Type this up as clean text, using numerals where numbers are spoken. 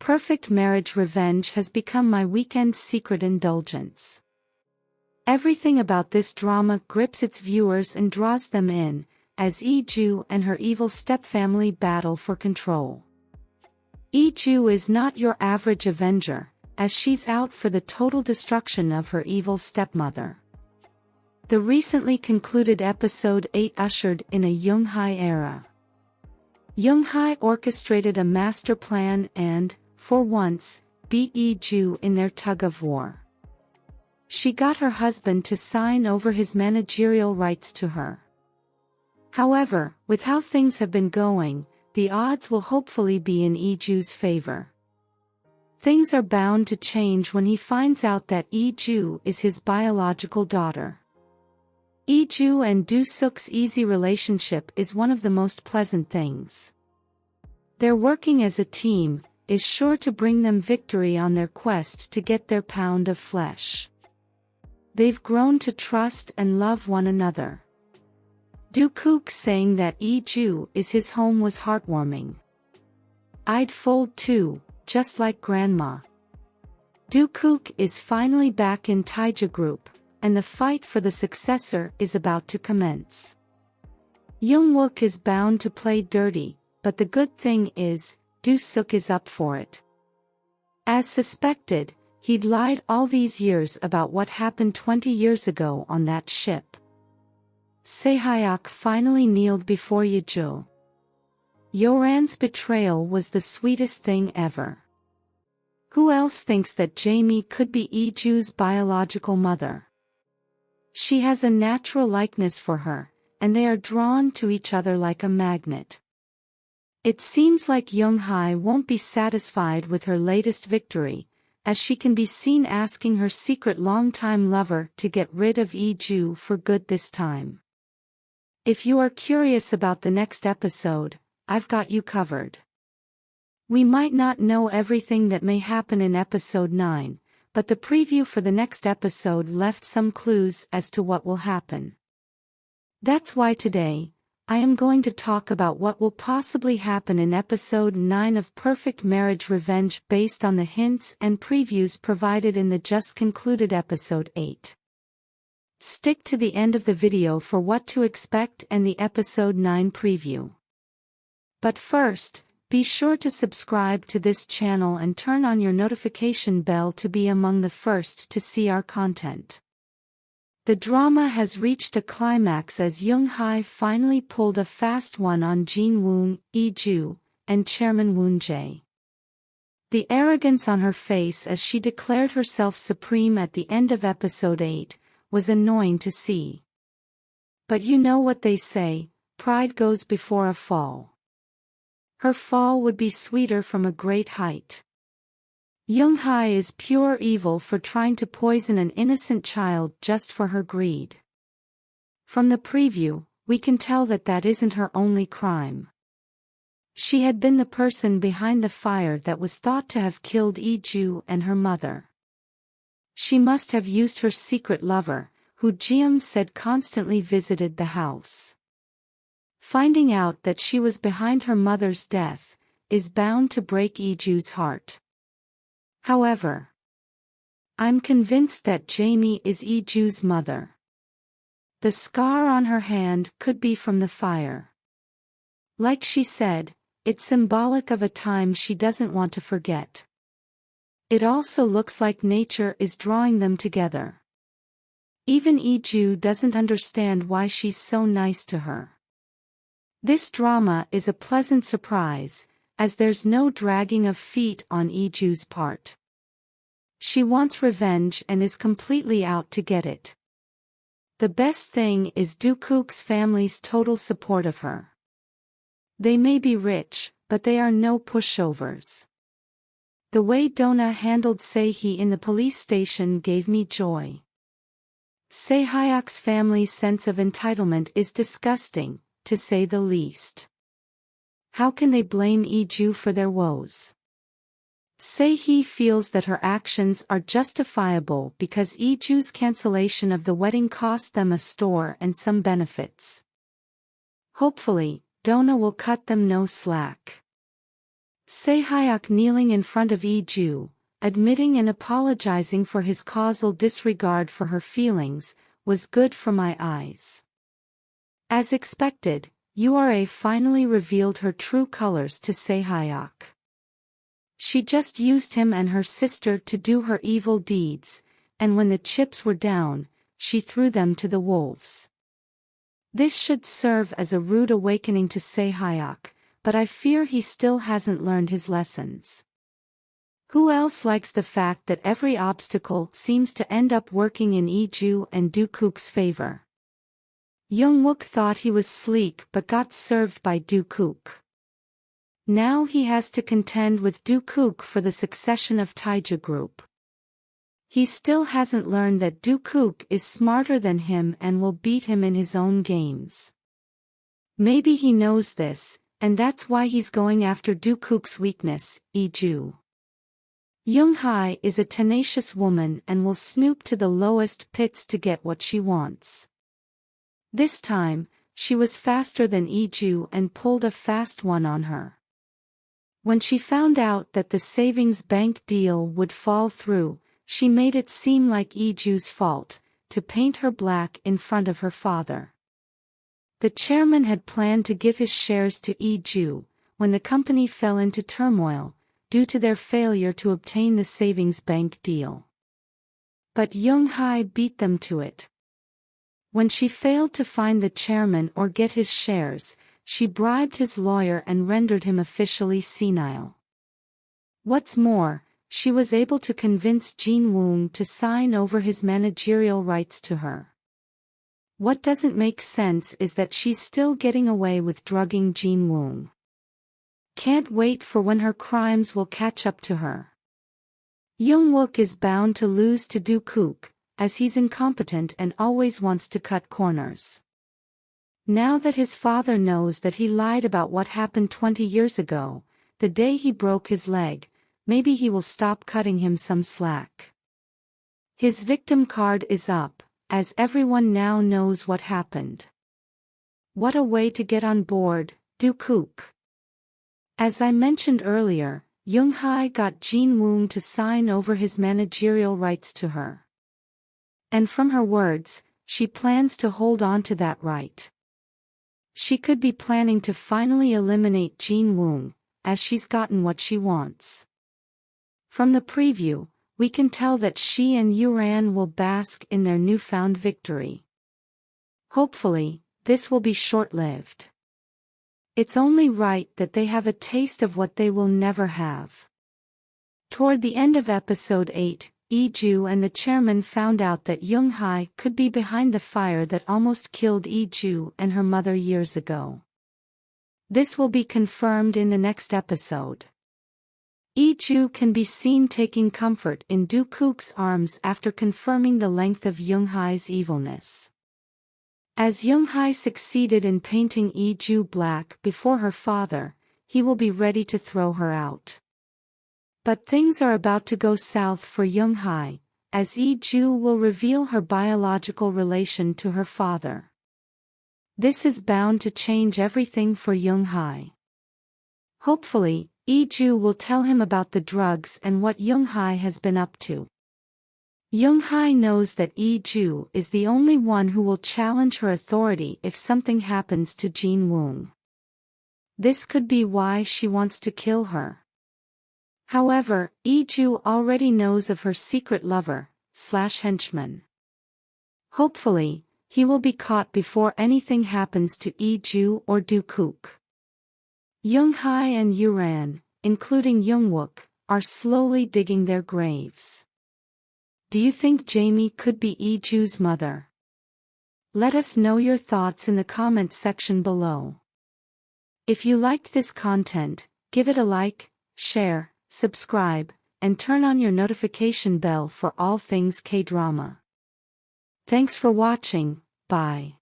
perfect marriage revenge has become my weekend secret indulgence. Everything about this drama grips its viewers and draws them in, as Yi-Joo and her evil stepfamily battle for control. Yi-Joo is not your average avenger, as she's out for the total destruction of her evil stepmother. The recently concluded episode 8 ushered in a Jung-Hye era. Jung-Hye orchestrated a master plan and, for once, beat Yi-Joo in their tug-of-war. She got her husband to sign over his managerial rights to her. However, with how things have been going, the odds will hopefully be in Yi-Joo's favor. Things are bound to change when he finds out that Yi-Joo is his biological daughter. Yi-Joo and Do-suk's easy relationship is one of the most pleasant things. Their working as a team is sure to bring them victory on their quest to get their pound of flesh. They've grown to trust and love one another. Do-suk saying that Yi-Joo is his home was heartwarming. I'd fold too, just like grandma. Do-suk is finally back in Taija group, and the fight for the successor is about to commence. Jung-wook is bound to play dirty, but the good thing is, Do-suk is up for it. As suspected, he'd lied all these years about what happened 20 years ago on that ship. Se-hyuk finally kneeled before Yi-Joo. Yoran's betrayal was the sweetest thing ever. Who else thinks that Jamie could be Yi-Joo's biological mother? She has a natural likeness for her, and they are drawn to each other like a magnet. It seems like Jung-Hye won't be satisfied with her latest victory, as she can be seen asking her secret longtime lover to get rid of Yi-Joo for good this time. If you are curious about the next episode, I've got you covered. We might not know everything that may happen in episode 9, but the preview for the next episode left some clues as to what will happen. That's why today, I am going to talk about what will possibly happen in episode 9 of Perfect Marriage Revenge based on the hints and previews provided in the just concluded episode 8. Stick to the end of the video for what to expect and the episode 9 preview. But first, be sure to subscribe to this channel and turn on your notification bell to be among the first to see our content. The drama has reached a climax as Jung-Hye finally pulled a fast one on Jin-woong, Yi-Joo, and Chairman Woon-jae. The arrogance on her face as she declared herself supreme at the end of episode 8 was annoying to see. But you know what they say, pride goes before a fall. Her fall would be sweeter from a great height. Jung-Hye is pure evil for trying to poison an innocent child just for her greed. From the preview, we can tell that that isn't her only crime. She had been the person behind the fire that was thought to have killed Yi-Joo and her mother. She must have used her secret lover, who Ji-um said constantly visited the house. Finding out that she was behind her mother's death is bound to break Yi-Joo's heart. However, I'm convinced that Jamie is Yi-Joo's mother. The scar on her hand could be from the fire. Like she said, it's symbolic of a time she doesn't want to forget. It also looks like nature is drawing them together. Even Yi-Joo doesn't understand why she's so nice to her. This drama is a pleasant surprise, as there's no dragging of feet on Yi-Joo's part. She wants revenge and is completely out to get it. The best thing is Do-suk's family's total support of her. They may be rich, but they are no pushovers. The way Do-na handled Se-hee in the police station gave me joy. Se-hyuk's family's sense of entitlement is disgusting, to say the least. How can they blame Yi-Joo for their woes? Se-hee feels that her actions are justifiable because Yi-Joo's cancellation of the wedding cost them a store and some benefits. Hopefully, Do-na will cut them no slack. Seo-hyuk kneeling in front of Yi-Joo, admitting and apologizing for his causal disregard for her feelings, was good for my eyes. As expected, URA finally revealed her true colors to Seo-hyuk. She just used him and her sister to do her evil deeds, and when the chips were down, she threw them to the wolves. This should serve as a rude awakening to Seo-hyuk, but I fear he still hasn't learned his lessons. Who else likes the fact that every obstacle seems to end up working in Yi-Joo and Do-kook's favor? Jung-wook thought he was sleek but got served by Do-kook. Now he has to contend with Do-kook for the succession of Taija group. He still hasn't learned that Do-kook is smarter than him and will beat him in his own games. Maybe he knows this, and that's why he's going after Do-kook's weakness, Yi-Joo. Jung-Hye is a tenacious woman and will snoop to the lowest pits to get what she wants. This time, she was faster than Yi-Joo and pulled a fast one on her. When she found out that the savings bank deal would fall through, she made it seem like Yi-Joo's fault, to paint her black in front of her father. The chairman had planned to give his shares to Yi-Joo, when the company fell into turmoil, due to their failure to obtain the savings bank deal. But Jung-Hye beat them to it. When she failed to find the chairman or get his shares, she bribed his lawyer and rendered him officially senile. What's more, she was able to convince Jin-woong to sign over his managerial rights to her. What doesn't make sense is that she's still getting away with drugging Jin-woong. Can't wait for when her crimes will catch up to her. Jung-wook is bound to lose to Do-kook, as he's incompetent and always wants to cut corners. Now that his father knows that he lied about what happened 20 years ago, the day he broke his leg, maybe he will stop cutting him some slack. His victim card is up, as everyone now knows what happened. What a way to get on board, Do-kook. As I mentioned earlier, Jung-Hye got Jin-woong to sign over his managerial rights to her. And from her words, she plans to hold on to that right. She could be planning to finally eliminate Jin-woong, as she's gotten what she wants. From the preview, we can tell that she and Yuran will bask in their newfound victory. Hopefully, this will be short-lived. It's only right that they have a taste of what they will never have. Toward the end of episode 8, Yi-Joo and the chairman found out that Jung-Hye could be behind the fire that almost killed Yi-Joo and her mother years ago. This will be confirmed in the next episode. Yi-Joo can be seen taking comfort in Do-kook's arms after confirming the length of Jung-Hye's evilness. As Jung-Hye succeeded in painting Yi-Joo black before her father, he will be ready to throw her out. But things are about to go south for Jung-Hye, as Yi-Joo will reveal her biological relation to her father. This is bound to change everything for Jung-Hye. Hopefully, Yi-Joo will tell him about the drugs and what Jung-Hye has been up to. Jung-Hye knows that Yi-Joo is the only one who will challenge her authority if something happens to Jin-woong. This could be why she wants to kill her. However, Yi-Joo already knows of her secret lover/henchman. Hopefully, he will be caught before anything happens to Yi-Joo or Do-kook. Jung-Hye and Yuran, including Jung-wook, are slowly digging their graves. Do you think Jamie could be Yi-Joo's mother? Let us know your thoughts in the comments section below. If you liked this content, give it a like, share, subscribe, and turn on your notification bell for all things K-drama. Thanks for watching, bye.